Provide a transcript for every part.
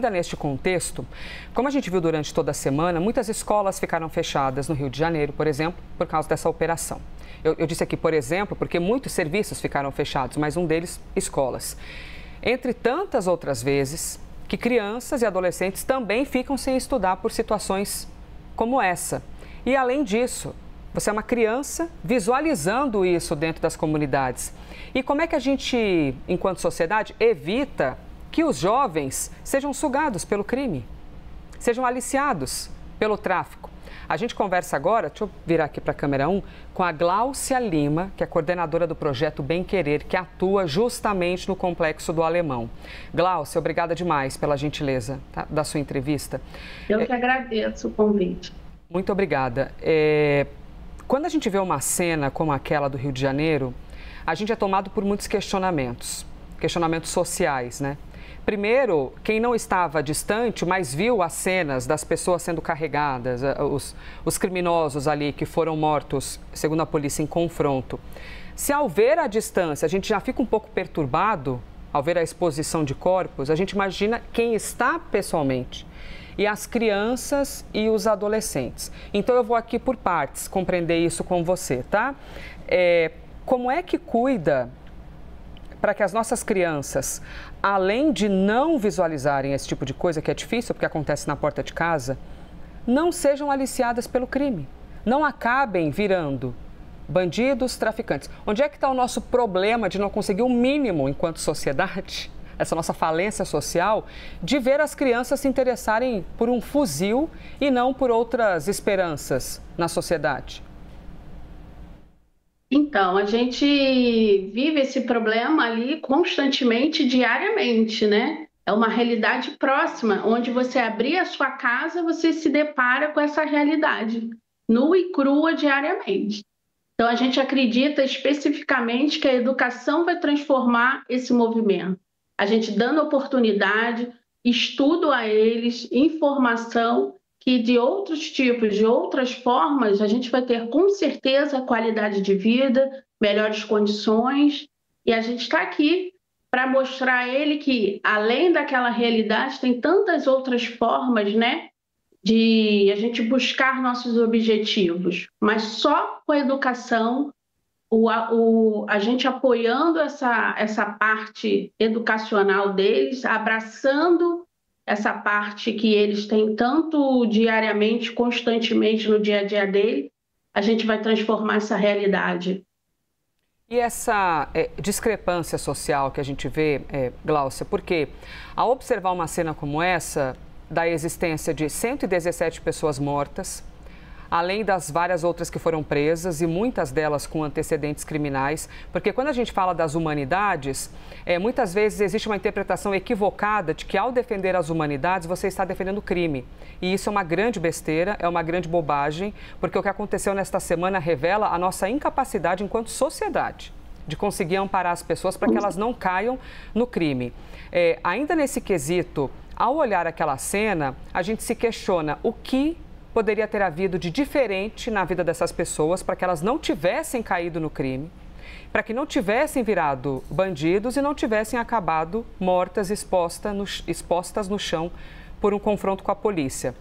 ainda neste contexto, como a gente viu durante toda a semana, muitas escolas ficaram fechadas no Rio de Janeiro, por exemplo, por causa dessa operação. Eu disse aqui, por exemplo, porque muitos serviços ficaram fechados, mas um deles, escolas. Entre tantas outras vezes que crianças e adolescentes também ficam sem estudar por situações como essa. E além disso, você é uma criança visualizando isso dentro das comunidades. E como é que a gente, enquanto sociedade, evita que os jovens sejam sugados pelo crime, sejam aliciados pelo tráfico? A gente conversa agora, deixa eu virar aqui para a câmera 1, com a Gláucia Lima, que é coordenadora do projeto Bem Querer, que atua justamente no Complexo do Alemão. Gláucia, obrigada demais pela gentileza, tá, da sua entrevista. Eu que agradeço o convite. Muito obrigada. Quando a gente vê uma cena como aquela do Rio de Janeiro, a gente é tomado por muitos questionamentos sociais, né? Primeiro, quem não estava distante, mas viu as cenas das pessoas sendo carregadas, os criminosos ali que foram mortos, segundo a polícia, em confronto. Se ao ver a distância a gente já fica um pouco perturbado, ao ver a exposição de corpos, a gente imagina quem está pessoalmente. E as crianças e os adolescentes. Então eu vou aqui por partes compreender isso com você, tá? Como é que cuida para que as nossas crianças, além de não visualizarem esse tipo de coisa, que é difícil porque acontece na porta de casa, não sejam aliciadas pelo crime, não acabem virando bandidos, traficantes? Onde é que está o nosso problema de não conseguir o mínimo enquanto sociedade, essa nossa falência social, de ver as crianças se interessarem por um fuzil e não por outras esperanças na sociedade? Então, a gente vive esse problema ali constantemente, diariamente, né? É uma realidade próxima, onde você abrir a sua casa, você se depara com essa realidade, nua e crua diariamente. Então, a gente acredita especificamente que a educação vai transformar esse movimento. A gente dando oportunidade, estudo a eles, informação, que de outros tipos, de outras formas, a gente vai ter com certeza qualidade de vida, melhores condições, e a gente está aqui para mostrar a ele que, além daquela realidade, tem tantas outras formas, né, de a gente buscar nossos objetivos, mas só com a educação, a gente apoiando essa parte educacional deles, abraçando essa parte que eles têm tanto diariamente, constantemente no dia a dia dele, a gente vai transformar essa realidade. E essa discrepância social que a gente vê, Gláucia, porque ao observar uma cena como essa, da existência de 117 pessoas mortas, além das várias outras que foram presas e muitas delas com antecedentes criminais, porque quando a gente fala das humanidades, muitas vezes existe uma interpretação equivocada de que ao defender as humanidades você está defendendo o crime. E isso é uma grande besteira, é uma grande bobagem, porque o que aconteceu nesta semana revela a nossa incapacidade enquanto sociedade de conseguir amparar as pessoas para que elas não caiam no crime. Ainda nesse quesito, ao olhar aquela cena, a gente se questiona o que poderia ter havido de diferente na vida dessas pessoas para que elas não tivessem caído no crime, para que não tivessem virado bandidos e não tivessem acabado mortas, expostas no chão por um confronto com a polícia.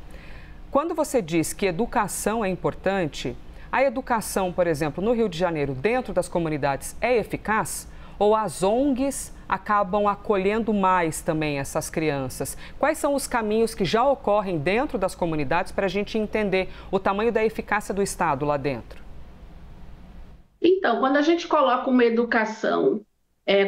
Quando você diz que educação é importante, a educação, por exemplo, no Rio de Janeiro, dentro das comunidades, é eficaz? Ou as ONGs acabam acolhendo mais também essas crianças? Quais são os caminhos que já ocorrem dentro das comunidades para a gente entender o tamanho da eficácia do Estado lá dentro? Então, quando a gente coloca uma educação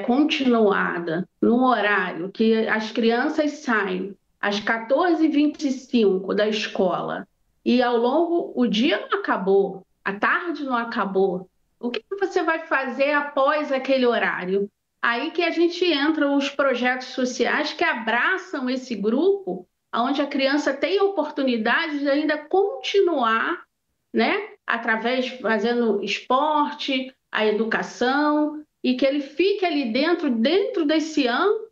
continuada, num horário que as crianças saem às 14h25 da escola e ao longo, o dia não acabou, a tarde não acabou, o que você vai fazer após aquele horário? Aí que a gente entra os projetos sociais que abraçam esse grupo, onde a criança tem a oportunidade de ainda continuar, né, através fazendo esporte, a educação, e que ele fique ali dentro desse âmbito,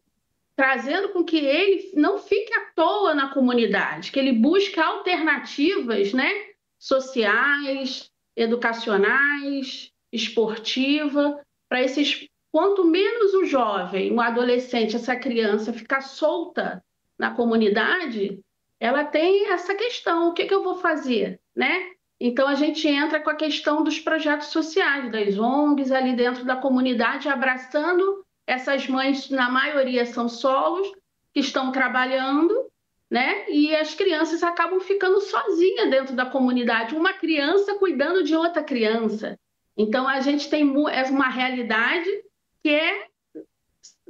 trazendo com que ele não fique à toa na comunidade, que ele busque alternativas, né, sociais, educacionais, esportiva, para esses, quanto menos o jovem, o adolescente, essa criança ficar solta na comunidade, ela tem essa questão, o que que eu vou fazer, né? Então a gente entra com a questão dos projetos sociais, das ONGs ali dentro da comunidade, abraçando essas mães, na maioria são solos, que estão trabalhando, né? E as crianças acabam ficando sozinhas dentro da comunidade, uma criança cuidando de outra criança. Então a gente tem uma realidade que é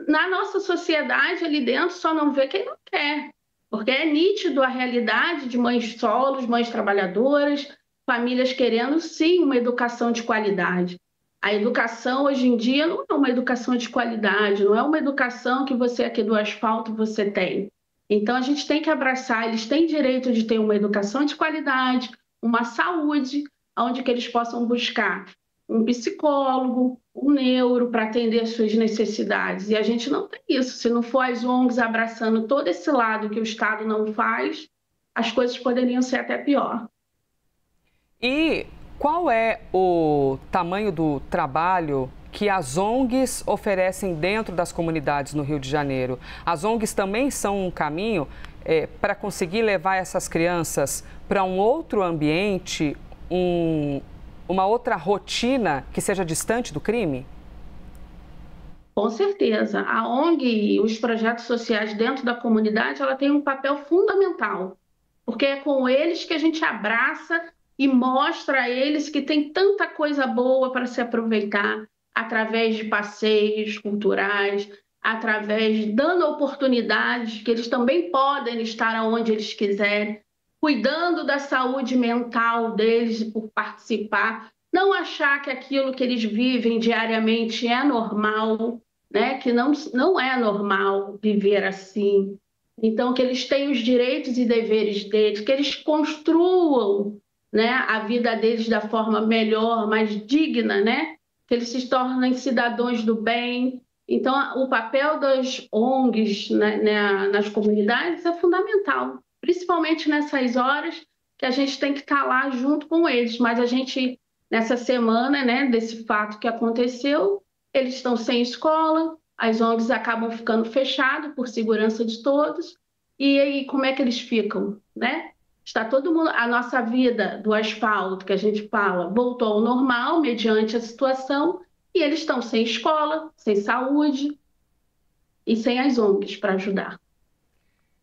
na nossa sociedade ali dentro só não vê quem não quer, porque é nítido a realidade de mães solos, mães trabalhadoras, famílias querendo sim uma educação de qualidade. A educação hoje em dia não é uma educação de qualidade, não é uma educação que você aqui do asfalto você tem. Então a gente tem que abraçar, eles têm direito de ter uma educação de qualidade, uma saúde, onde que eles possam buscar um psicólogo, um neuro para atender as suas necessidades. E a gente não tem isso. Se não for as ONGs abraçando todo esse lado que o Estado não faz, as coisas poderiam ser até pior. E qual é o tamanho do trabalho que as ONGs oferecem dentro das comunidades no Rio de Janeiro? As ONGs também são um caminho para conseguir levar essas crianças para um outro ambiente, uma outra rotina que seja distante do crime? Com certeza. A ONG e os projetos sociais dentro da comunidade, ela tem um papel fundamental, porque é com eles que a gente abraça e mostra a eles que tem tanta coisa boa para se aproveitar através de passeios culturais, através dando oportunidades que eles também podem estar onde eles quiserem, cuidando da saúde mental deles por participar, não achar que aquilo que eles vivem diariamente é normal, né? Que não é normal viver assim. Então, que eles têm os direitos e deveres deles, que eles construam, né, a vida deles da forma melhor, mais digna, né? Que eles se tornem cidadãos do bem. Então, o papel das ONGs, né, nas comunidades é fundamental, principalmente nessas horas que a gente tem que estar lá junto com eles. Mas a gente, nessa semana, né, desse fato que aconteceu, eles estão sem escola, as ONGs acabam ficando fechadas por segurança de todos. E aí, como é que eles ficam, né? Está todo mundo, a nossa vida do asfalto, que a gente fala, voltou ao normal mediante a situação, e eles estão sem escola, sem saúde e sem as ONGs para ajudar.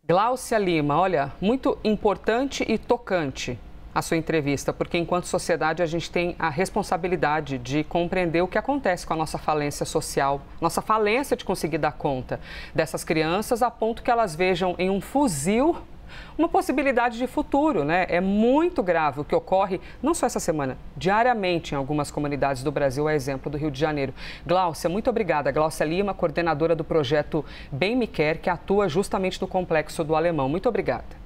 Gláucia Lima, olha, muito importante e tocante a sua entrevista, porque enquanto sociedade a gente tem a responsabilidade de compreender o que acontece com a nossa falência social, nossa falência de conseguir dar conta dessas crianças a ponto que elas vejam em um fuzil uma possibilidade de futuro, né? É muito grave o que ocorre, não só essa semana, diariamente em algumas comunidades do Brasil, a exemplo do Rio de Janeiro. Gláucia, muito obrigada. Gláucia Lima, coordenadora do projeto Bem Me Quer, que atua justamente no Complexo do Alemão. Muito obrigada.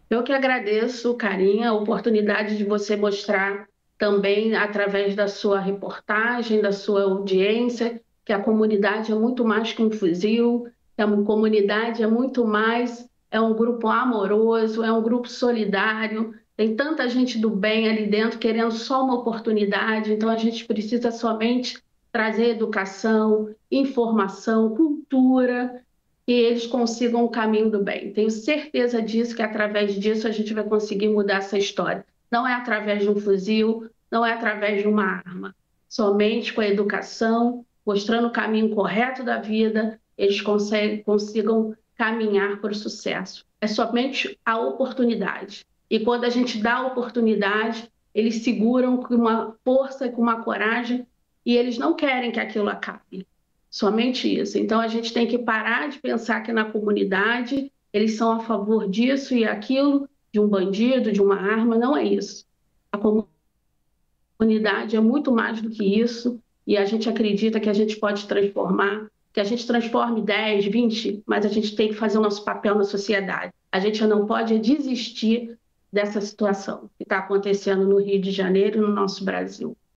Eu que agradeço, Carinha, a oportunidade de você mostrar também, através da sua reportagem, da sua audiência, que a comunidade é muito mais que um fuzil, que a comunidade é muito mais, é um grupo amoroso, é um grupo solidário, tem tanta gente do bem ali dentro querendo só uma oportunidade, então a gente precisa somente trazer educação, informação, cultura, que eles consigam o caminho do bem. Tenho certeza disso, que através disso a gente vai conseguir mudar essa história. Não é através de um fuzil, não é através de uma arma. Somente com a educação, mostrando o caminho correto da vida, eles consigam caminhar para o sucesso. É somente a oportunidade. E quando a gente dá a oportunidade, eles seguram com uma força, com uma coragem, e eles não querem que aquilo acabe. Somente isso. Então, a gente tem que parar de pensar que na comunidade eles são a favor disso e aquilo, de um bandido, de uma arma. Não é isso. A comunidade é muito mais do que isso e a gente acredita que a gente pode transformar, que a gente transforme 10, 20, mas a gente tem que fazer o nosso papel na sociedade. A gente não pode desistir dessa situação que está acontecendo no Rio de Janeiro e no nosso Brasil.